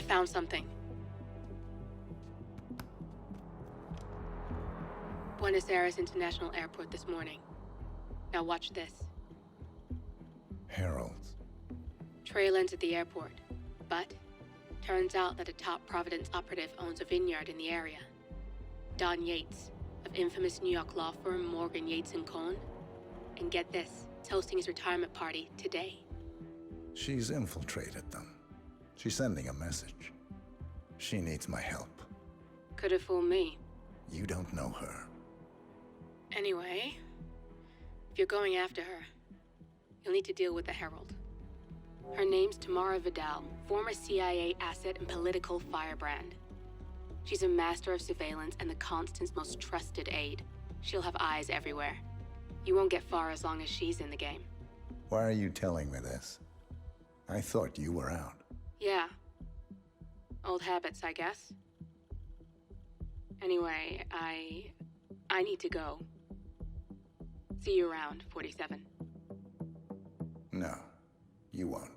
found something. Buenos Aires International Airport this morning. Now watch this. Heralds. Trail ends at the airport, but turns out that a top Providence operative owns a vineyard in the area. Don Yates, of infamous New York law firm Morgan, Yates & Cohn. And get this, it's hosting his retirement party today. She's infiltrated them. She's sending a message. She needs my help. Could have fooled me. You don't know her. Anyway, if you're going after her, you'll need to deal with the Herald. Her name's Tamara Vidal, former CIA asset and political firebrand. She's a master of surveillance and the Constant's most trusted aide. She'll have eyes everywhere. You won't get far as long as she's in the game. Why are you telling me this? I thought you were out. Yeah. Old habits, I guess. Anyway, I need to go. See you around, 47. No, you won't.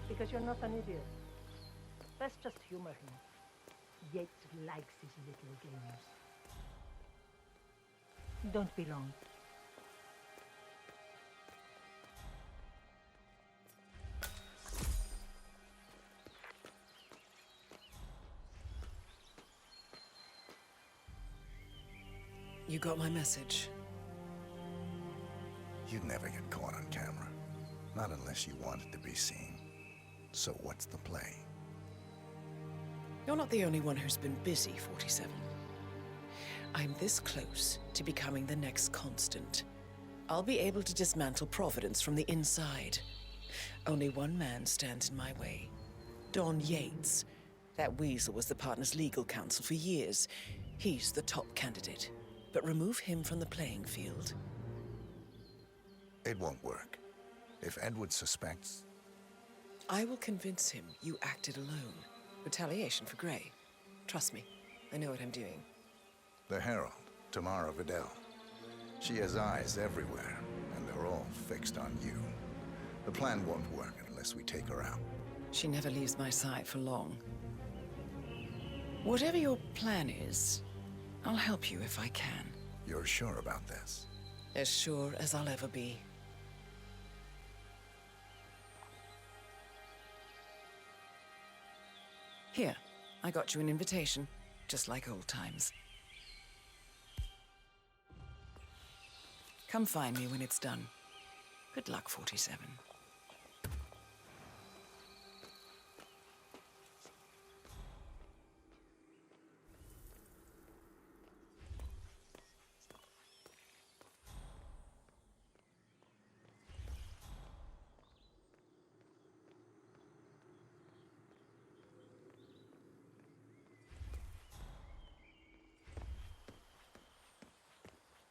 Because you're not an idiot. Let's just humor him. Yates likes his little games. Don't be long. You got my message. You'd never get caught on camera. Not unless you wanted to be seen. So what's the play? You're not the only one who's been busy, 47. I'm this close to becoming the next Constant. I'll be able to dismantle Providence from the inside. Only one man stands in my way. Don Yates. That weasel was the partner's legal counsel for years. He's the top candidate. But remove him from the playing field. It won't work. If Edward suspects... I will convince him you acted alone. Retaliation for Gray. Trust me, I know what I'm doing. The Herald, Tamara Vidal. She has eyes everywhere, and they're all fixed on you. The plan won't work unless we take her out. She never leaves my side for long. Whatever your plan is, I'll help you if I can. You're sure about this? As sure as I'll ever be. Here, I got you an invitation, just like old times. Come find me when it's done. Good luck, 47.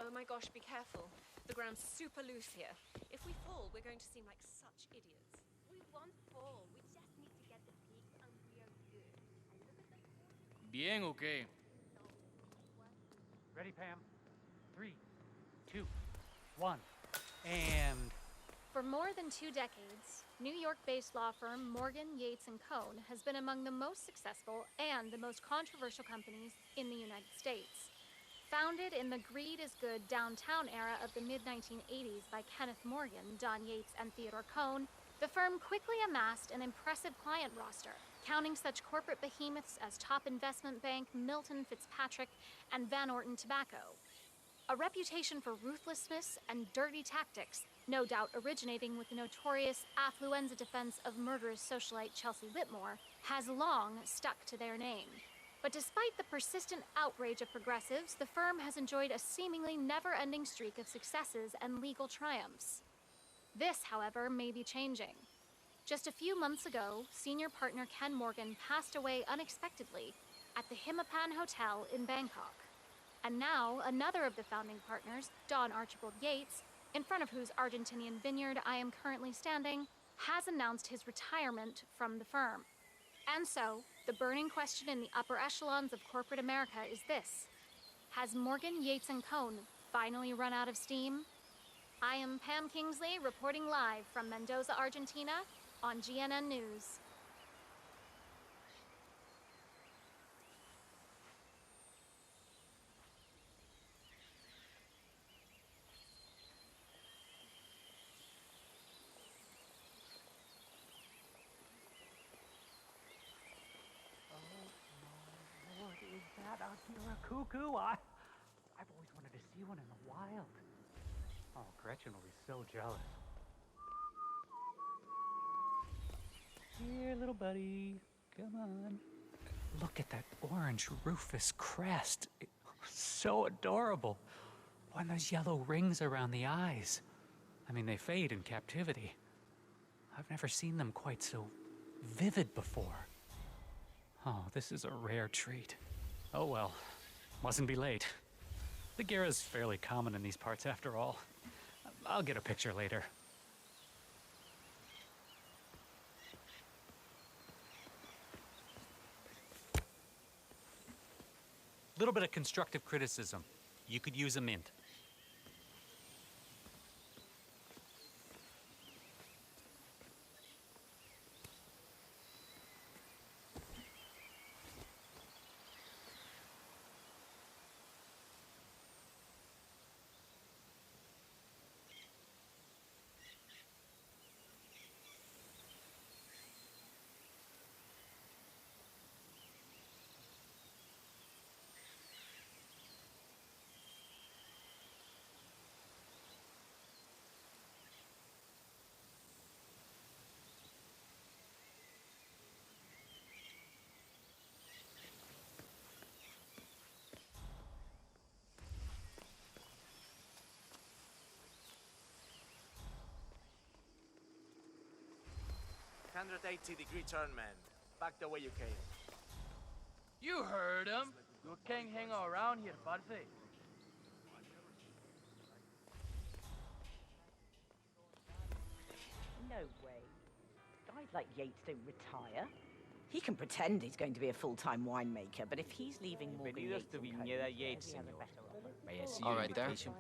Oh my gosh, be careful. The ground's super loose here. If we fall, we're going to seem like such idiots. We won't fall. We just need to get the peaks and we are good. And look at the horses. Bien, okay. Ready, Pam? 3, 2, 1, and... For more than 2 decades, New York-based law firm Morgan, Yates & Cohn has been among the most successful and the most controversial companies in the United States. Founded in the greed is good downtown era of the mid-1980s by Kenneth Morgan, Don Yates, and Theodore Cohn, the firm quickly amassed an impressive client roster, counting such corporate behemoths as top investment bank Milton Fitzpatrick and Van Orton Tobacco. A reputation for ruthlessness and dirty tactics, no doubt originating with the notorious affluenza defense of murderous socialite Chelsea Whitmore, has long stuck to their name. But despite the persistent outrage of progressives, the firm has enjoyed a seemingly never-ending streak of successes and legal triumphs. This, however, may be changing. Just a few months ago, senior partner Ken Morgan passed away unexpectedly at the HITMAN Hotel in Bangkok. And now, another of the founding partners, Don Archibald Yates, in front of whose Argentinian vineyard I am currently standing, has announced his retirement from the firm. And so, the burning question in the upper echelons of corporate America is this: has Morgan, Yates & Cohn finally run out of steam? I am Pam Kingsley, reporting live from Mendoza, Argentina, on GNN News. Lord, is that a cuckoo? I've always wanted to see one in the wild. Oh, Gretchen will be so jealous. Here, little buddy. Come on. Look at that orange rufous crest. So adorable. Oh, and those yellow rings around the eyes. I mean, they fade in captivity. I've never seen them quite so vivid before. Oh, this is a rare treat. Oh well, mustn't be late. The Gera's fairly common in these parts after all. I'll get a picture later. Little bit of constructive criticism. You could use a mint. Degree turn, man. Back the way you came. You heard him. You can't hang around here, parce. No way. Guys like Yates don't retire. He can pretend he's going to be a full-time winemaker, but if he's leaving Morgan Yates to and Co, Viñeda Yates, he has a senor. better May I see All your right, there. invitation?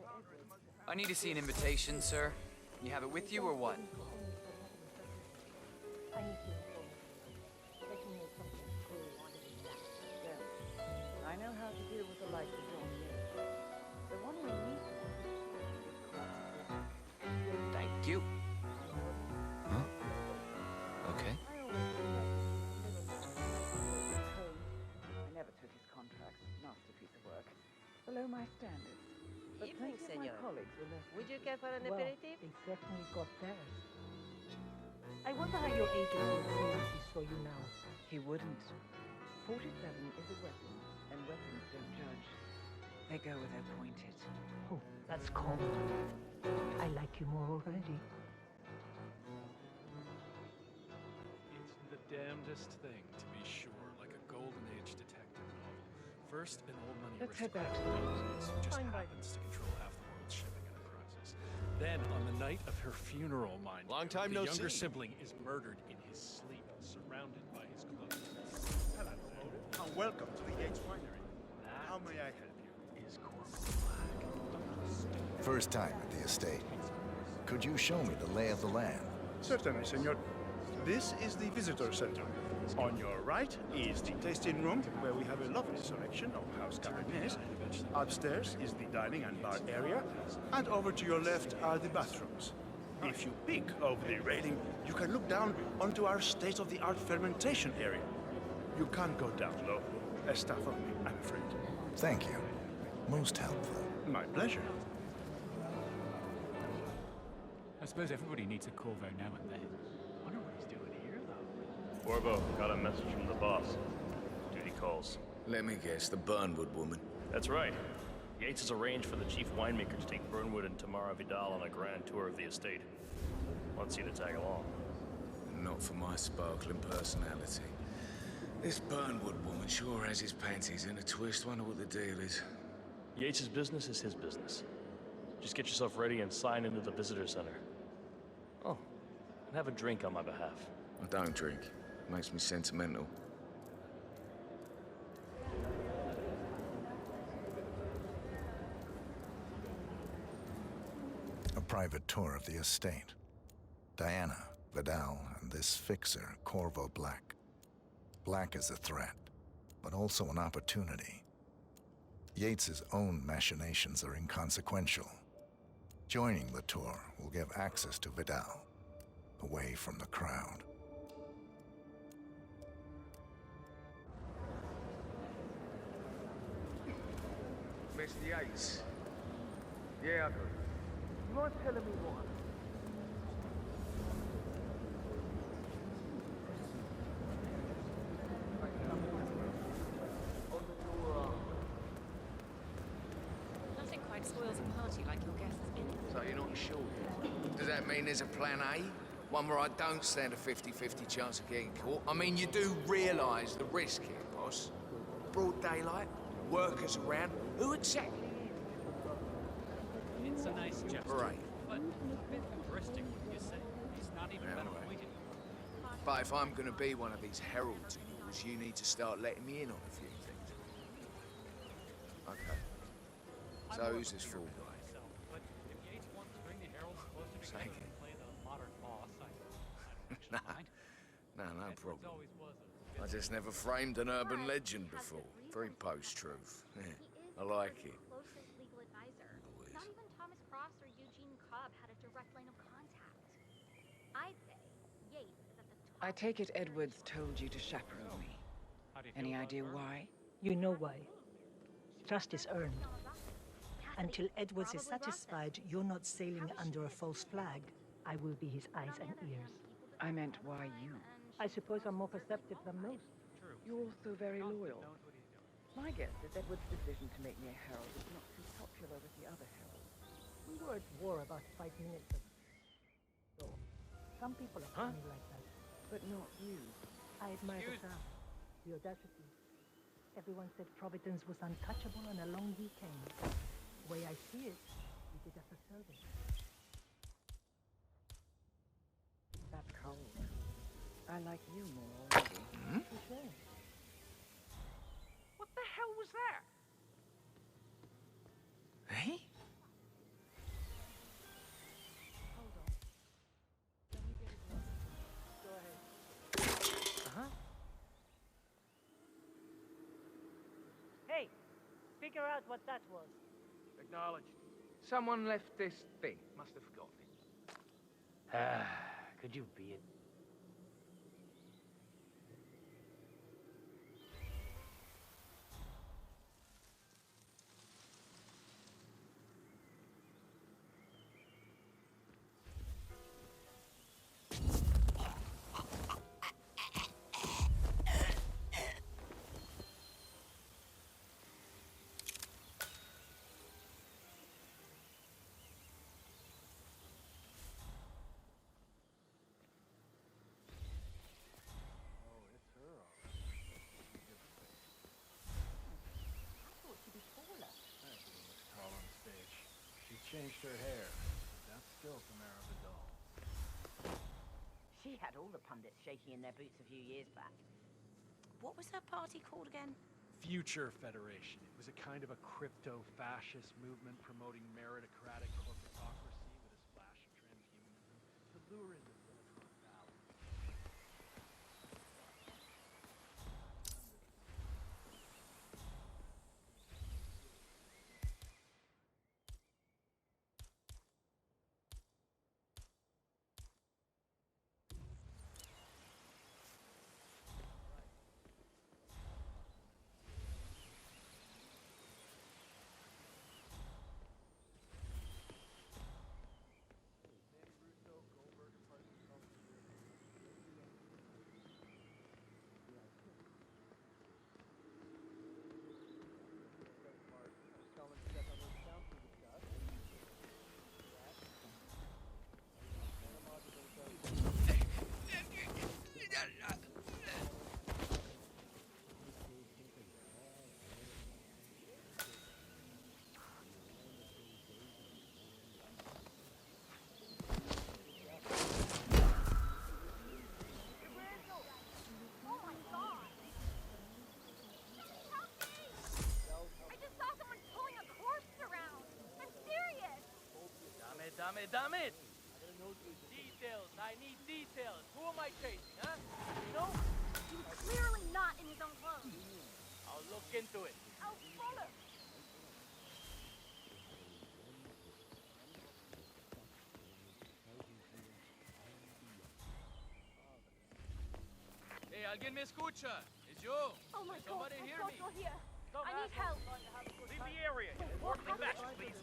I need to see an invitation, sir. You have it with you or what? I need to inform you. Taking me something cool wanted to jack the girl. I know how to deal with the likes of John Yates. The one we need is Thank you. Huh? Okay. I always understand it. But Evening, plenty of my senor. colleagues were left. Would you care for an Well, aperitif? They certainly got theirs. I wonder how your agent will feel if he saw you now. He wouldn't. 47 is a weapon, and weapons don't judge. They go where they're pointed. Oh, that's cold. I like you more already. It's the damnedest thing, to be sure, like a Golden Age detective novel. First, an old money Let's head aristocrat back to the who just happens to control half the world's shipping enterprises. Then, on the night of her funeral, mind Long you, time the no younger see. sibling is murdered in his sleep, surrounded by his clothes. Hello, and welcome to the Yates Winery. How may I help you? Is Corporal Black. First time at the estate. Could you show me the lay of the land? Certainly, senor. This is the visitor center. On your right is the tasting room, where we have a lovely selection of house cabinets. Upstairs is the dining and bar area, and over to your left are the bathrooms. If you peek over the railing, you can look down onto our state-of-the-art fermentation area. You can't go down low. Staff only, I'm afraid. Thank you. Most helpful. My pleasure. I suppose everybody needs a Corvo now and then. Wonder what he's doing here, though. Corvo, got a message from the boss. Duty calls. Let me guess, the Burnwood woman. That's right. Yates has arranged for the chief winemaker to take Burnwood and Tamara Vidal on a grand tour of the estate. Wants you to tag along. Not for my sparkling personality. This Burnwood woman sure has his panties in a twist. Wonder what the deal is. Yates' business is his business. Just get yourself ready and sign into the visitor center. Oh, and have a drink on my behalf. I don't drink. Makes me sentimental. A private tour of the estate. Diana, Vidal, and this fixer, Corvo Black. Black is a threat, but also an opportunity. Yates's own machinations are inconsequential. Joining the tour will give access to Vidal, away from the crowd. Mr. Yates. Yeah, I do. You mind telling me what? Nothing quite spoils a party like your guest's innings. So you're not sure yet? Does that mean there's a plan A? One where I don't stand a 50-50 chance of getting caught? I mean, you do realise the risk here, boss. Broad daylight, workers around. Who exactly? It's a nice gesture, Right. but a bit hubristic, wouldn't you say? He's not even been right. appointed. But if I'm gonna be one of these heralds of yours, you need to start letting me in on a few things. Okay. So who's this fool guy? Myself, but if Yates wants to bring the heralds closer Say together again. and play the modern boss, I don't Nah. mind. No Edwards problem. always was I just never framed an urban legend before. Very post-truth. Yeah, I like it. Closest legal advisor. Not even Thomas Cross or Eugene Cobb had a direct line of contact. I'd say Yates is at the top. I take it Edwards told you to chaperone me. Any idea why? You know why. Trust is earned. Until Edwards is satisfied you're not sailing under a false flag, I will be his eyes and ears. I meant why you. I suppose I'm more perceptive than most. You're also very loyal. My guess is Edward's decision to make me a herald is not too popular with the other heralds. We were at war about 5 minutes ago. So, some people are funny like that. But not you. I admire the craft, the audacity. Everyone said Providence was untouchable and along he came. The way I see it, we did us a service. That's cold. I like you more already. For sure. What the hell was that? Hey? Hold on. Let me get it. Go ahead. Uh-huh. Hey, figure out what that was. Acknowledged. Someone left this thing. Must have forgotten it. Ah, could you be it? had all the pundits shaking in their boots a few years back. What was her party called again? Future Federation. It was a kind of a crypto-fascist movement promoting meritocratic corporatocracy with a splash of transhumanism to lure in the Silicon Valley. Damn it! Details, I need details. Who am I chasing, huh? You know? He was clearly not in his own clothes. I'll look into it. I'll follow. Hey, alguien me escucha? It's you. Oh my Somebody God, hear thank me. God you're here. Some I need asshole help. trying to have a good Leave time. the area. Orderly fashion, please.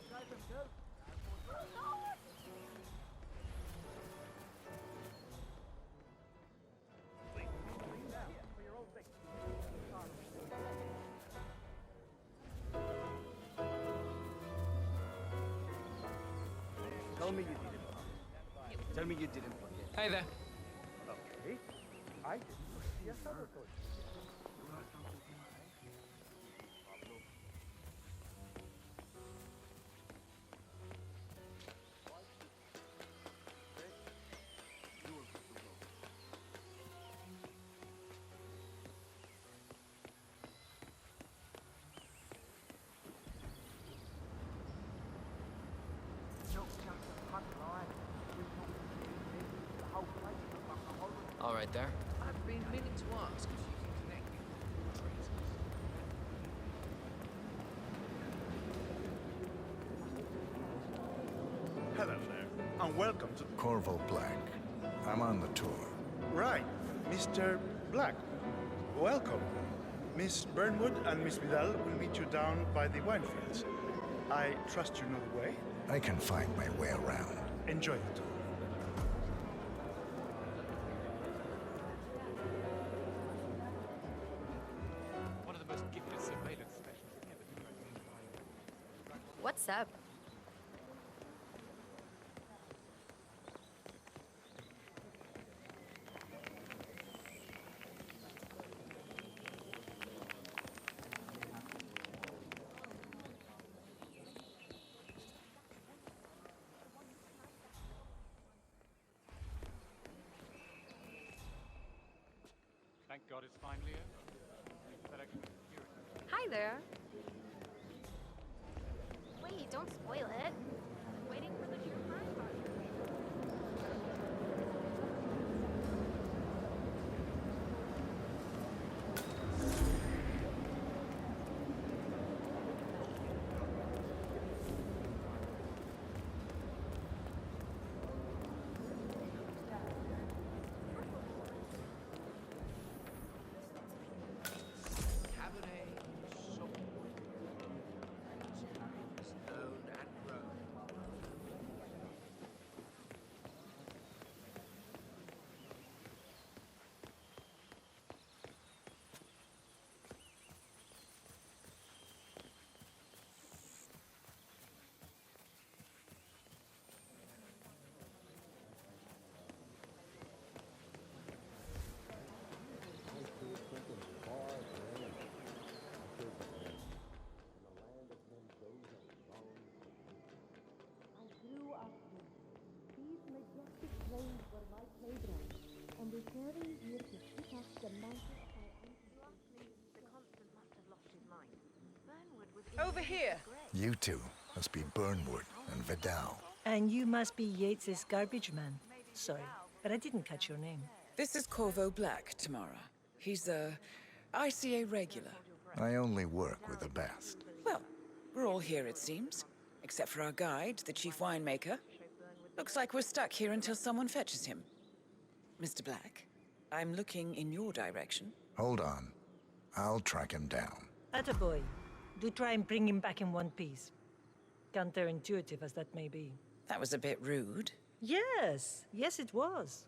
Tell me you didn't. Tell me you didn't forget. Hey there. Okay. I didn't. Yes, I will. All right there. I've been meaning to ask if you can connect me with traces. Hello there, and welcome to... Corvo Black. I'm on the tour. Right, Mr. Black. Welcome. Miss Burnwood and Miss Vidal will meet you down by the wine fields. I trust you know the way. I can find my way around. Enjoy the tour. One of the most gifted surveillance specialists ever. What's up? Thank God it's finally over. Selection of security. Hi there. Wait, don't spoil it. I'm waiting for the true crime project. Cabernet Sauvignon. Stone and Rome. constant must have lost his mind. Burnwood was Over here! You two must be Burnwood and Vidal. And you must be Yates's garbage man. Sorry, but I didn't catch your name. This is Corvo Black, Tamara. He's a ICA regular. I only work with the best. Well, we're all here, it seems. Except for our guide, the chief winemaker. Looks like we're stuck here until someone fetches him. Mr. Black, I'm looking in your direction. Hold on. I'll track him down. Attaboy. Do try and bring him back in one piece. Counterintuitive as that may be. That was a bit rude. Yes, yes it was.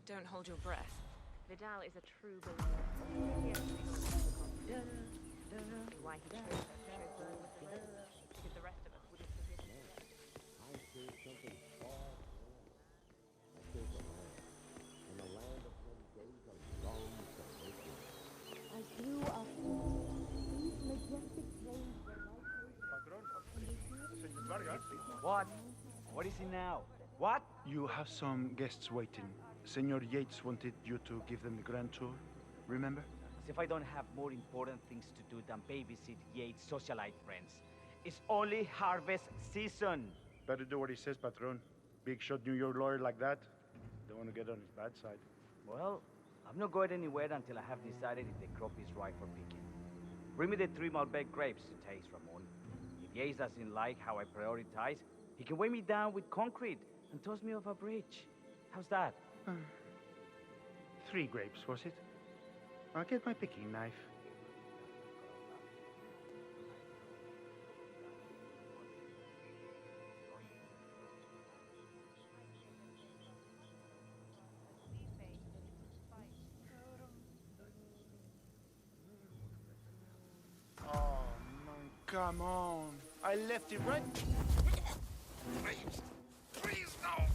Don't hold your breath. Vidal is a true believer. Why he chose her to show Burnwood the letter, because the rest of us wouldn't forgive him. I say something far more. I say the land. And the land of them days are long to make it. As you are these majestic plains What? What is it now? What? You have some guests waiting. Senor Yates wanted you to give them the grand tour. Remember? As if I don't have more important things to do than babysit Yates' socialite friends. It's only harvest season. Better do what he says, Patron. Big shot New York lawyer like that. Don't want to get on his bad side. Well, I'm not going anywhere until I have decided if the crop is ripe for picking. Bring me the 3 Malbec grapes to taste, Ramon. If Yates doesn't like how I prioritize, he can weigh me down with concrete and toss me off a bridge. How's that? 3 grapes, was it? I'll get my picking knife. Oh, man, come on. I left it right. Please, please, no.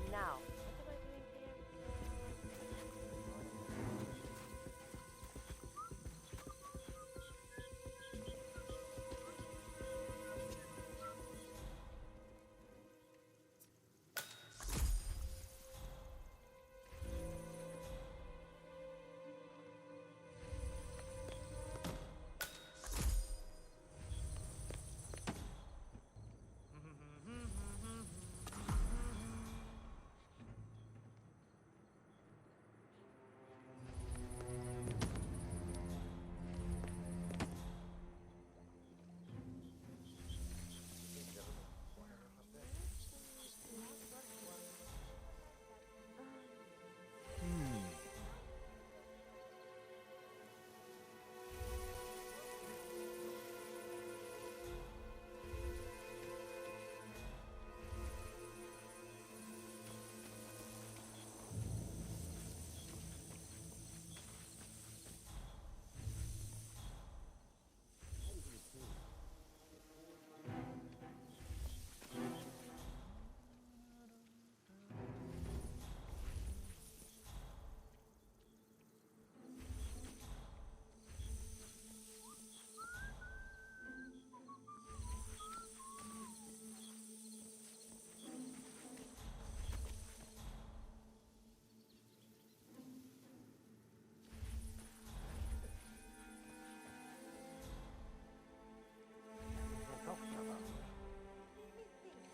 Now,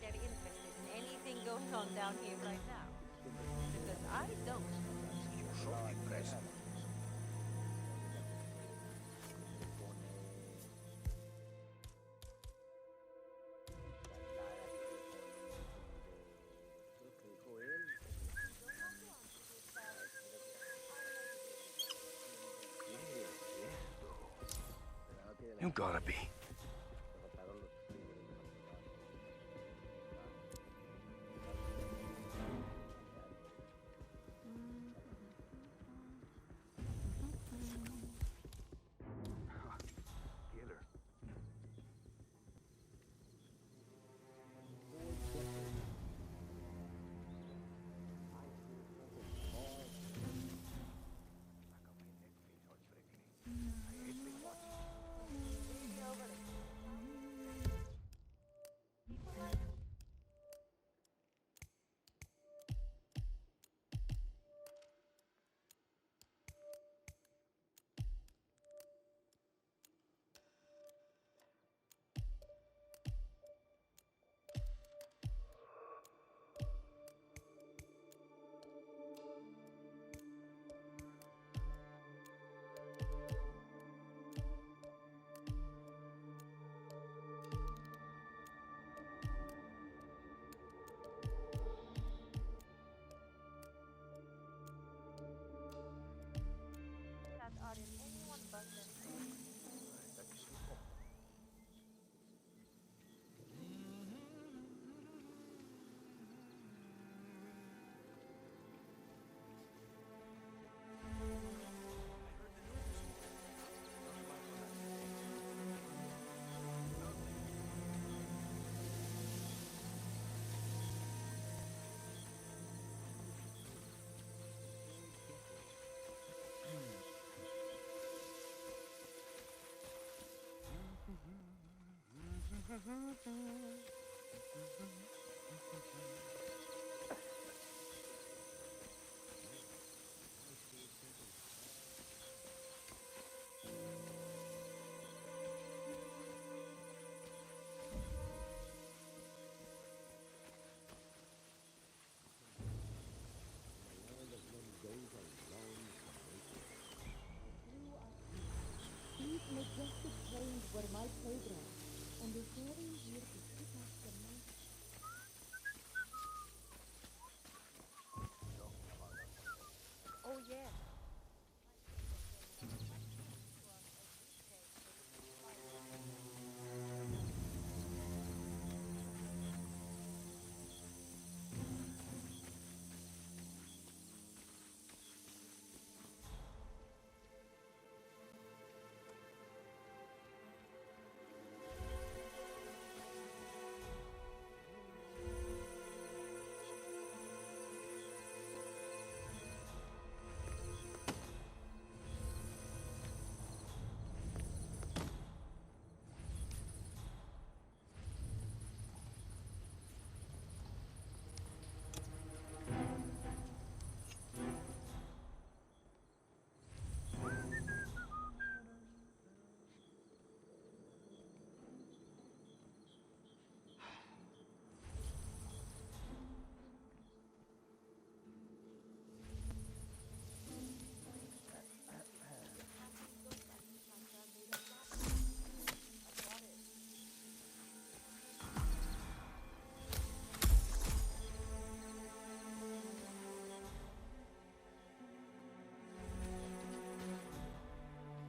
Very interested in anything going on down here right now. Because I don't. You should be present. You gotta be. Get her. These majestic plains were my playground, and they carry here to keep us the night. Oh, yeah.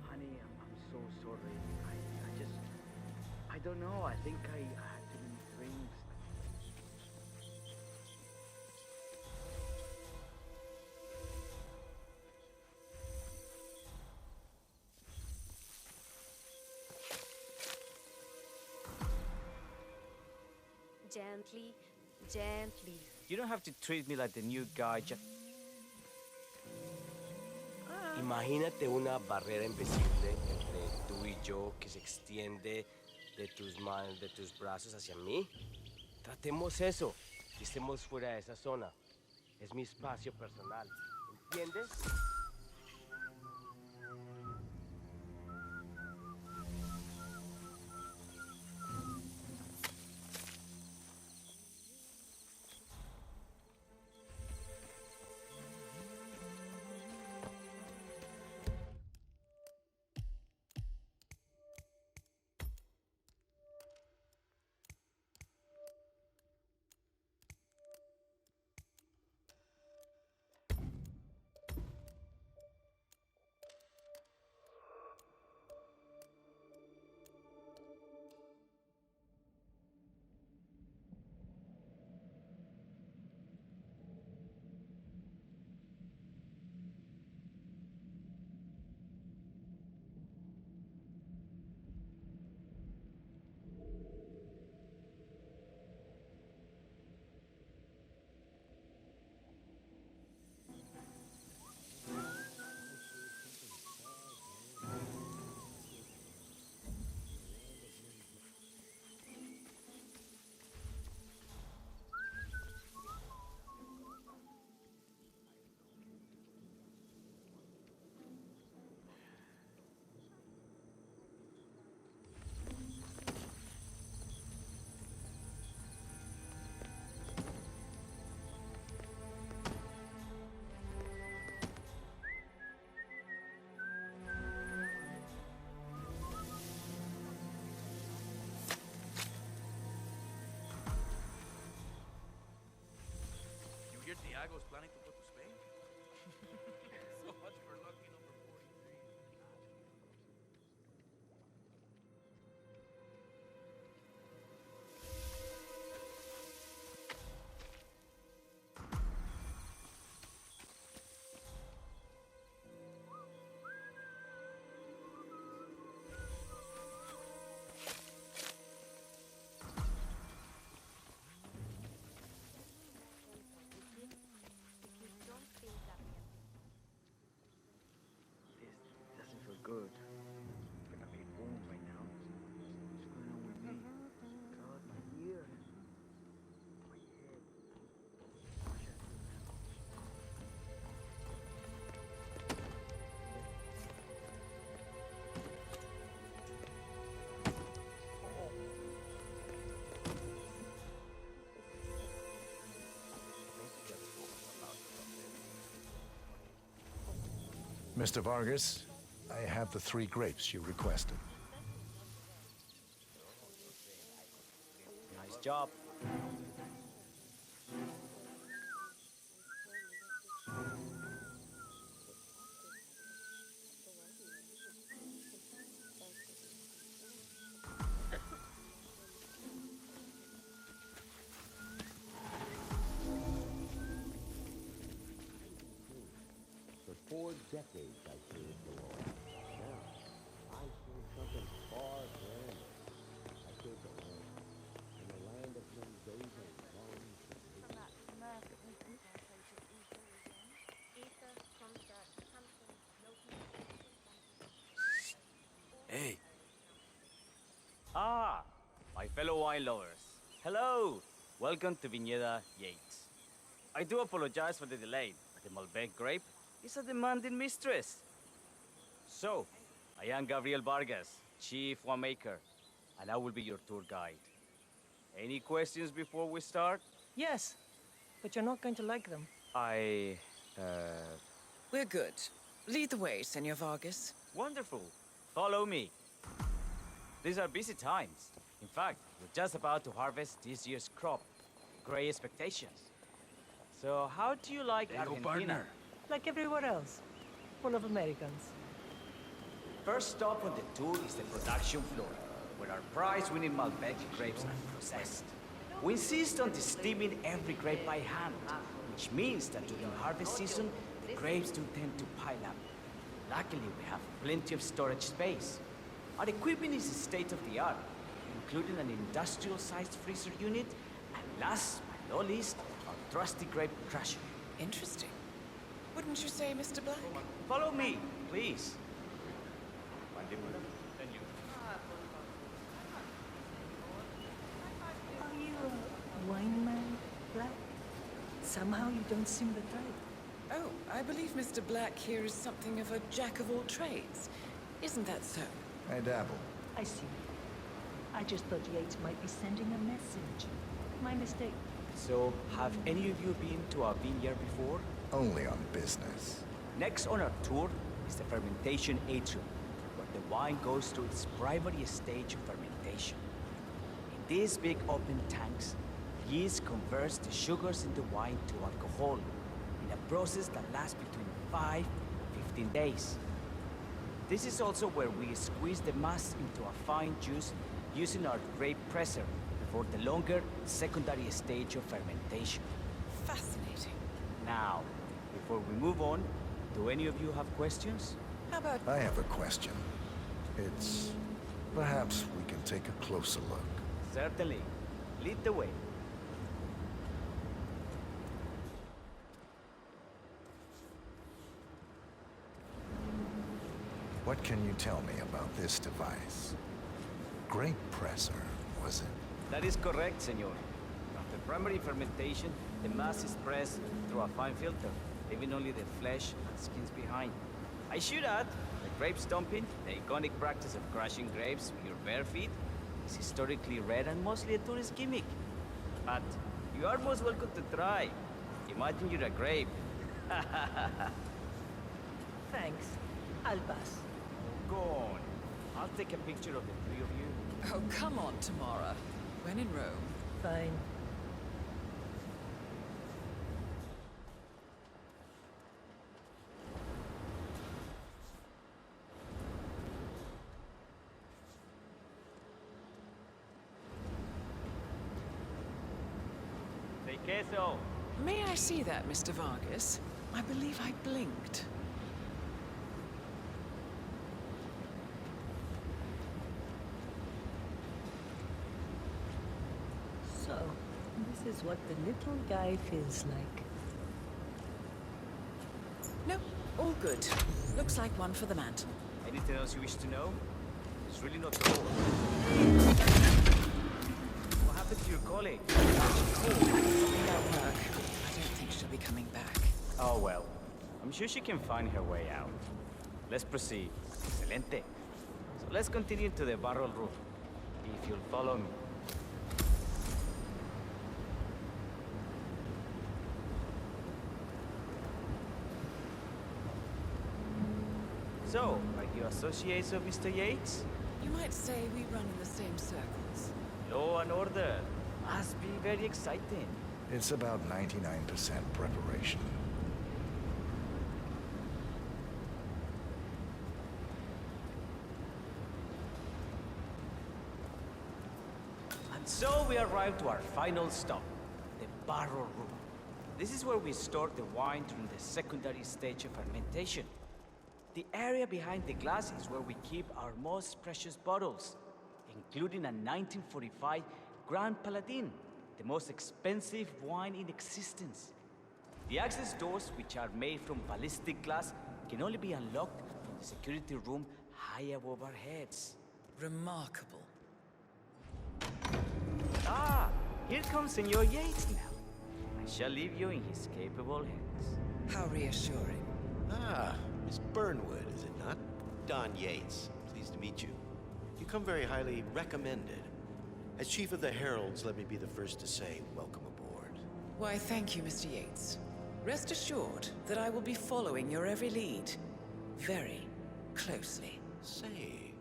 Honey, I'm so sorry. I don't know. I think I had too many drinks. Gently, gently. You don't have to treat me like the new guy. Imagínate una barrera invisible entre tú y yo que se extiende de tus manos, de tus brazos hacia mí. Tratemos eso y estemos fuera de esa zona. Es mi espacio personal. ¿Entiendes? Santiago's planning to go to Spain? So much for lucky number 43. This doesn't feel good. I feel a bit warm right now. What's going on with me? God, my ear. My head. What should I do now? Mr. Vargas, I have the 3 grapes you requested. Nice job. For 4 decades I served the Lord. Now, I serve something far grander. I serve the land. And the land of many days and long Hey. Ah, my fellow wine lovers. Hello. Welcome to Viñeda Yates. I do apologize for the delay, but the Malbec grape is a demanding mistress. So, I am Gabriel Vargas, Chief Winemaker, and I will be your tour guide. Any questions before we start? Yes, but you're not going to like them. We're good. Lead the way, Senor Vargas. Wonderful. Follow me. These are busy times. In fact, we're just about to harvest this year's crop. Great expectations. So, how do you like Argentina? Like everywhere else. Full of Americans. First stop on the tour is the production floor, where our prize-winning Malbec grapes are processed. We insist on steaming every grape by hand, which means that during harvest season, the grapes do tend to pile up. Luckily, we have plenty of storage space. Our equipment is state-of-the-art, including an industrial-sized freezer unit, and last but not least, our trusty grape crusher. Interesting. Wouldn't you say, Mr. Black? Follow me, please. Are you a wine man, Black? Somehow you don't seem the type. Oh, I believe Mr. Black here is something of a jack of all trades. Isn't that so? I dabble. I see. I just thought Yates might be sending a message. My mistake. So, have any of you been to a vineyard before? Only on business. Next on our tour is the fermentation atrium, where the wine goes through its primary stage of fermentation. In these big open tanks, yeast converts the sugars in the wine to alcohol, in a process that lasts between 5 and 15 days. This is also where we squeeze the mass into a fine juice using our grape presser before the longer secondary stage of fermentation. Fascinating. Now, before we move on, do any of you have questions? How about... I have a question. It's... perhaps we can take a closer look. Certainly. Lead the way. What can you tell me about this device? Grape presser, was it? That is correct, senor. After primary fermentation, the mass is pressed through a fine filter, leaving only the flesh and skins behind. I should add, the grape stomping, the iconic practice of crushing grapes with your bare feet, is historically rare and mostly a tourist gimmick. But you are most welcome to try. Imagine you're a grape. Thanks. I'll pass. Go on. I'll take a picture of the 3 of you. Oh, come on, Tamara. When in Rome. Fine. queso. May I see that, Mr. Vargas? I believe I blinked. So, this is what the little guy feels like. No, all good. Looks like one for the mantle. Anything else you wish to know? It's really not the war. What happened to your colleague? Something about work. I don't think she'll be coming back. Oh well. I'm sure she can find her way out. Let's proceed. Excelente. So let's continue to the barrel route. If you'll follow me. So, are you associates of Mr. Yates? You might say we run in the same circles. Law and order. Must be very exciting. It's about 99% preparation. And so we arrive to our final stop, the barrel room. This is where we store the wine during the secondary stage of fermentation. The area behind the glass is where we keep our most precious bottles, including a 1945 Grand Paladin, the most expensive wine in existence. The access doors, which are made from ballistic glass, can only be unlocked from the security room high above our heads. Remarkable. Ah, here comes Senor Yates now. I shall leave you in his capable hands. How reassuring. Ah, Miss Burnwood, is it not? Don Yates. Pleased to meet you. You come very highly recommended. As Chief of the Heralds, let me be the first to say welcome aboard. Why, thank you, Mr. Yates. Rest assured that I will be following your every lead. Very closely. Say,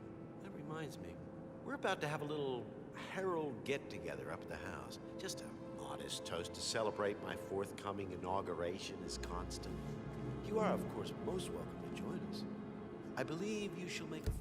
that reminds me. We're about to have a little Herald get-together up at the house. Just a modest toast to celebrate my forthcoming inauguration as Constant. You are, of course, most welcome to join us. I believe you shall make a...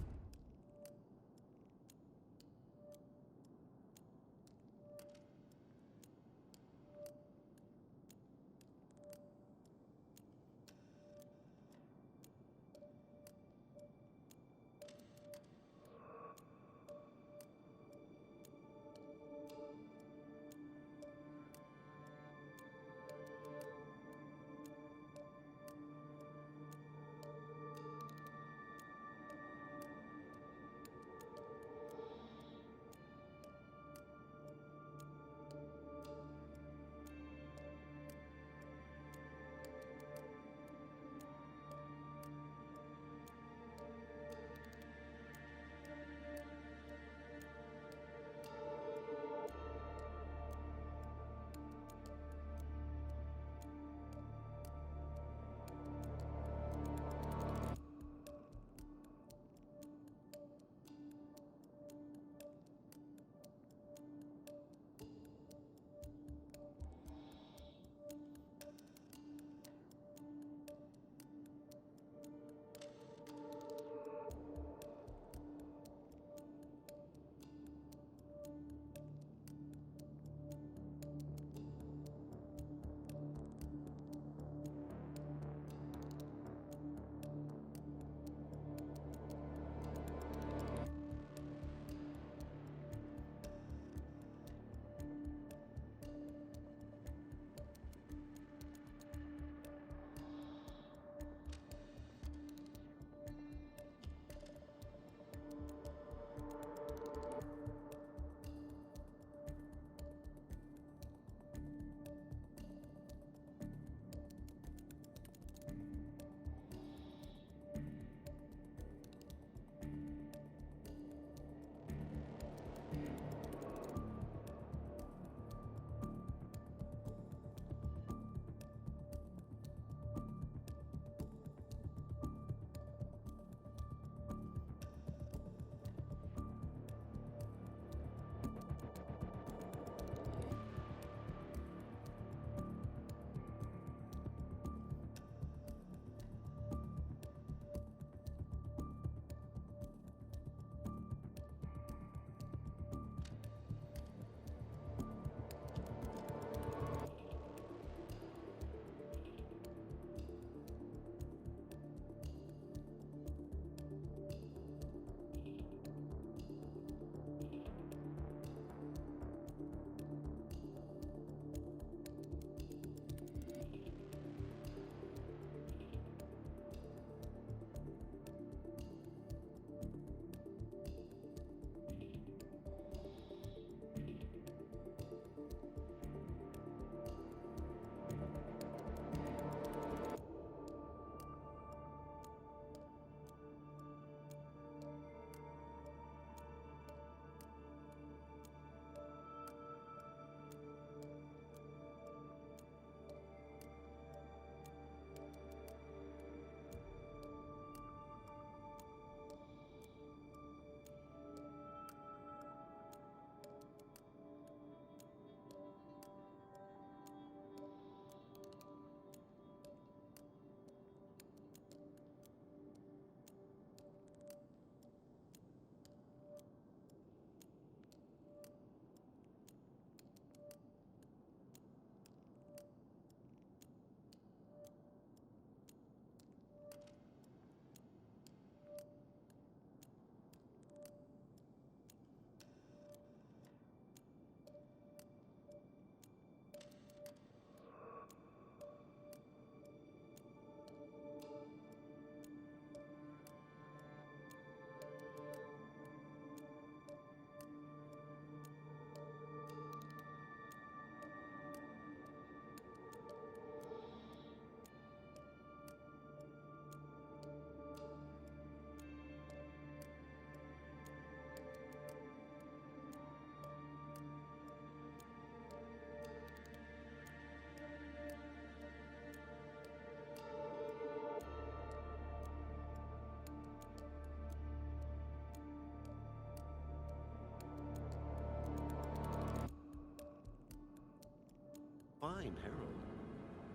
Time Herald.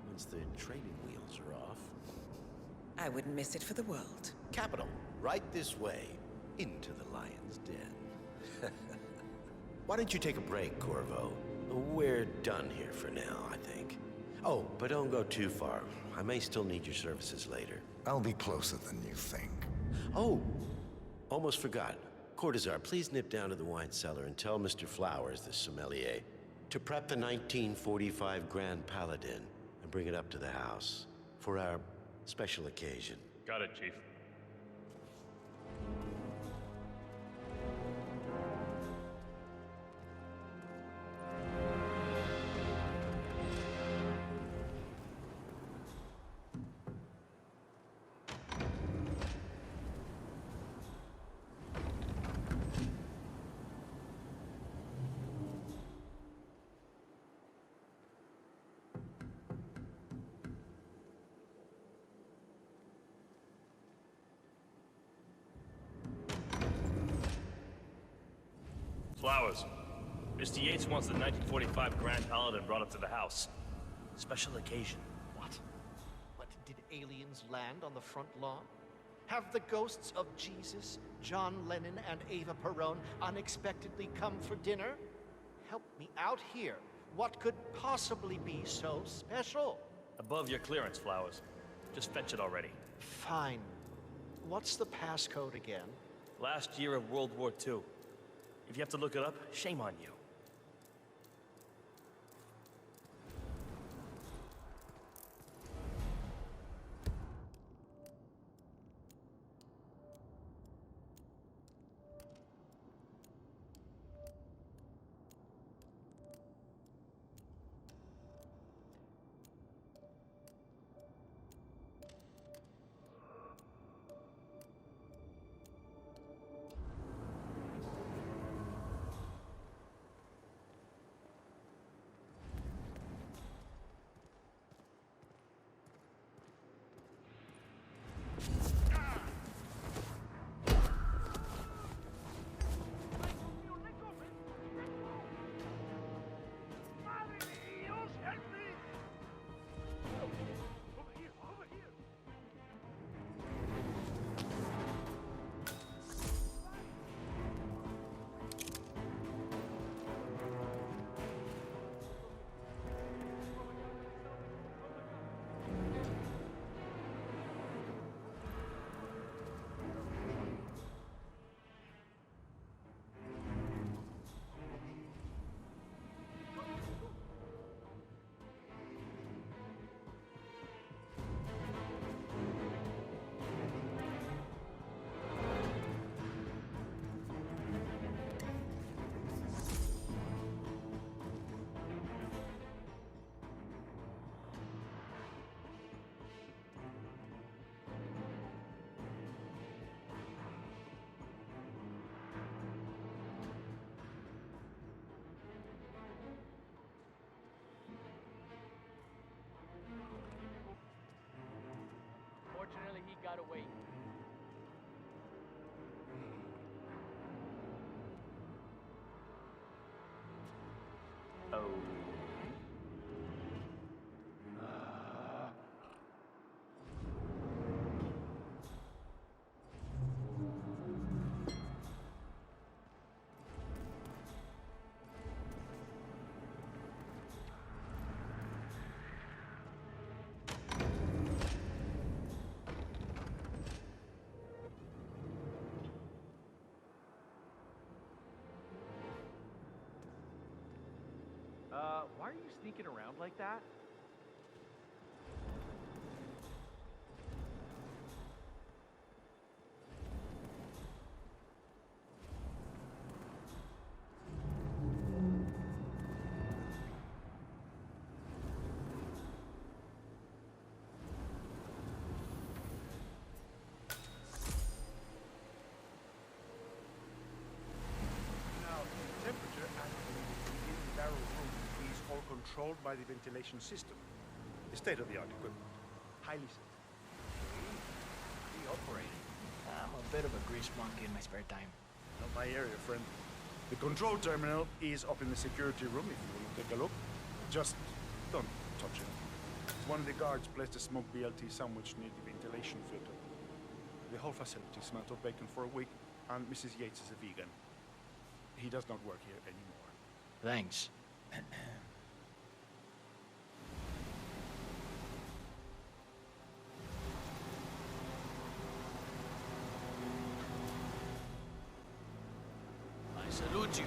Once the trading wheels are off. I wouldn't miss it for the world. Capital, right this way, into the lion's den. Why don't you take a break, Corvo? We're done here for now, I think. Oh, but don't go too far. I may still need your services later. I'll be closer than you think. Oh, almost forgot. Cortazar, please nip down to the wine cellar and tell Mr. Flowers, the sommelier, to prep the 1945 Grand Paladin and bring it up to the house for our special occasion. Got it, Chief. Flowers. Mr. Yates wants the 1945 Grand Paladin brought up to the house. Special occasion. What? What, did aliens land on the front lawn? Have the ghosts of Jesus, John Lennon, and Eva Perón unexpectedly come for dinner? Help me out here. What could possibly be so special? Above your clearance, Flowers. Just fetch it already. Fine. What's the passcode again? Last year of World War II. If you have to look it up, shame on you. Fortunately, he got away. Oh. Why are you sneaking around like that? Now, temperature and humidity in the barrel room is all controlled by the ventilation system. State-of-the-art equipment. Highly safe. Operating. I'm a bit of a grease monkey in my spare time. Not my area, friend. The control terminal is up in the security room if you want to take a look. Just don't touching. One of the guards placed a smoked BLT sandwich near the ventilation filter. The whole facility smelled of bacon for a week, and Mrs. Yates is a vegan. He does not work here anymore. Thanks. I salute you.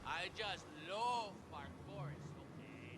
I just love parkour. It's so edgy.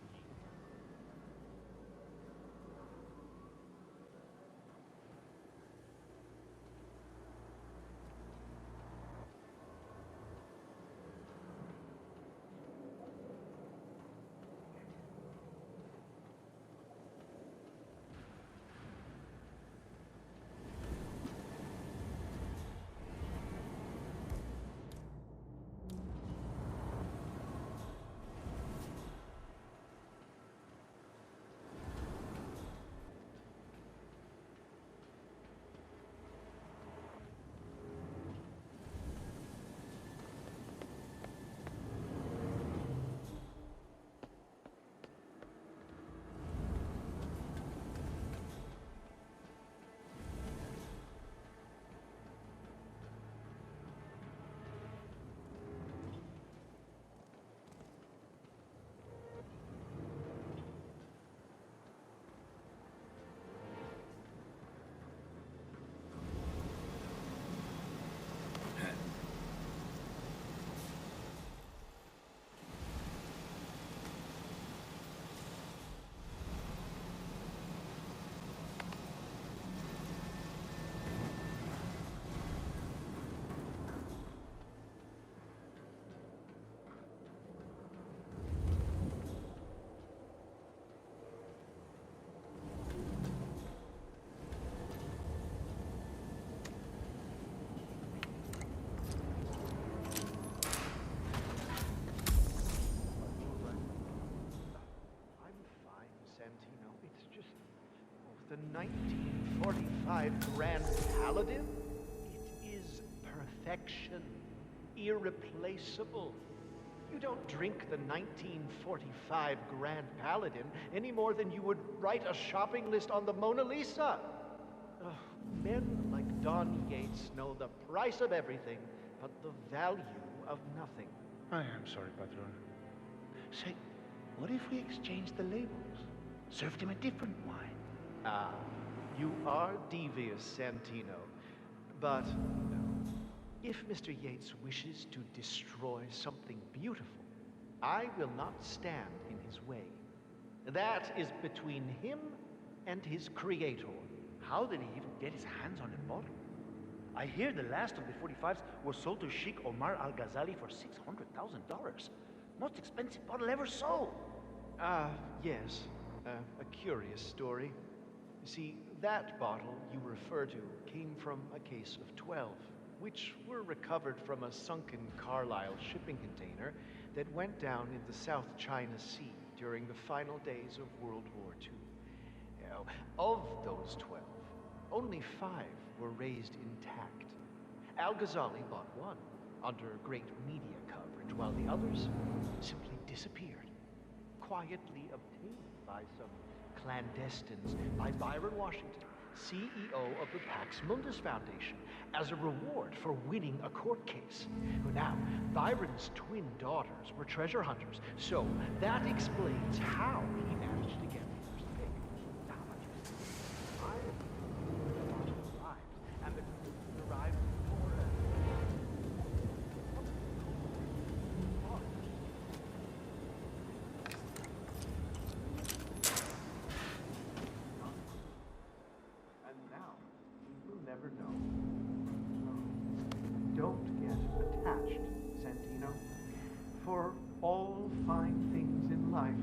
Santino. It's just the 1945 Grand Paladin. It is perfection, irreplaceable. You don't drink the 1945 Grand Paladin any more than you would write a shopping list on the Mona Lisa. Men like Don Yates know the price of everything, but the value of nothing. I am sorry, Patron. Say, what if we exchanged the labels? Served him a different wine. Ah, you are devious, Santino. But if Mr. Yates wishes to destroy something beautiful, I will not stand in his way. That is between him and his creator. How did he even get his hands on the bottle? I hear the last of the 45s was sold to Sheikh Omar Al-Ghazali for $600,000. Most expensive bottle ever sold. Yes. A curious story. You see, that bottle you refer to came from a case of 12, which were recovered from a sunken Carlisle shipping container that went down in the South China Sea during the final days of World War II. Now, of those 12, only 5 were raised intact. Al-Ghazali bought one under great media coverage, while the others simply disappeared, quietly obtained by some clandestines by Byron Washington, CEO of the Pax Mundus Foundation, as a reward for winning a court case. Now, Byron's twin daughters were treasure hunters, so that explains how he managed to get the first pick. Now, how about you? I arrived, and the arrived for and now, we will never know. Don't get attached, Santino, for all fine things in life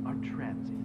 are transient.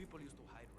people used to hide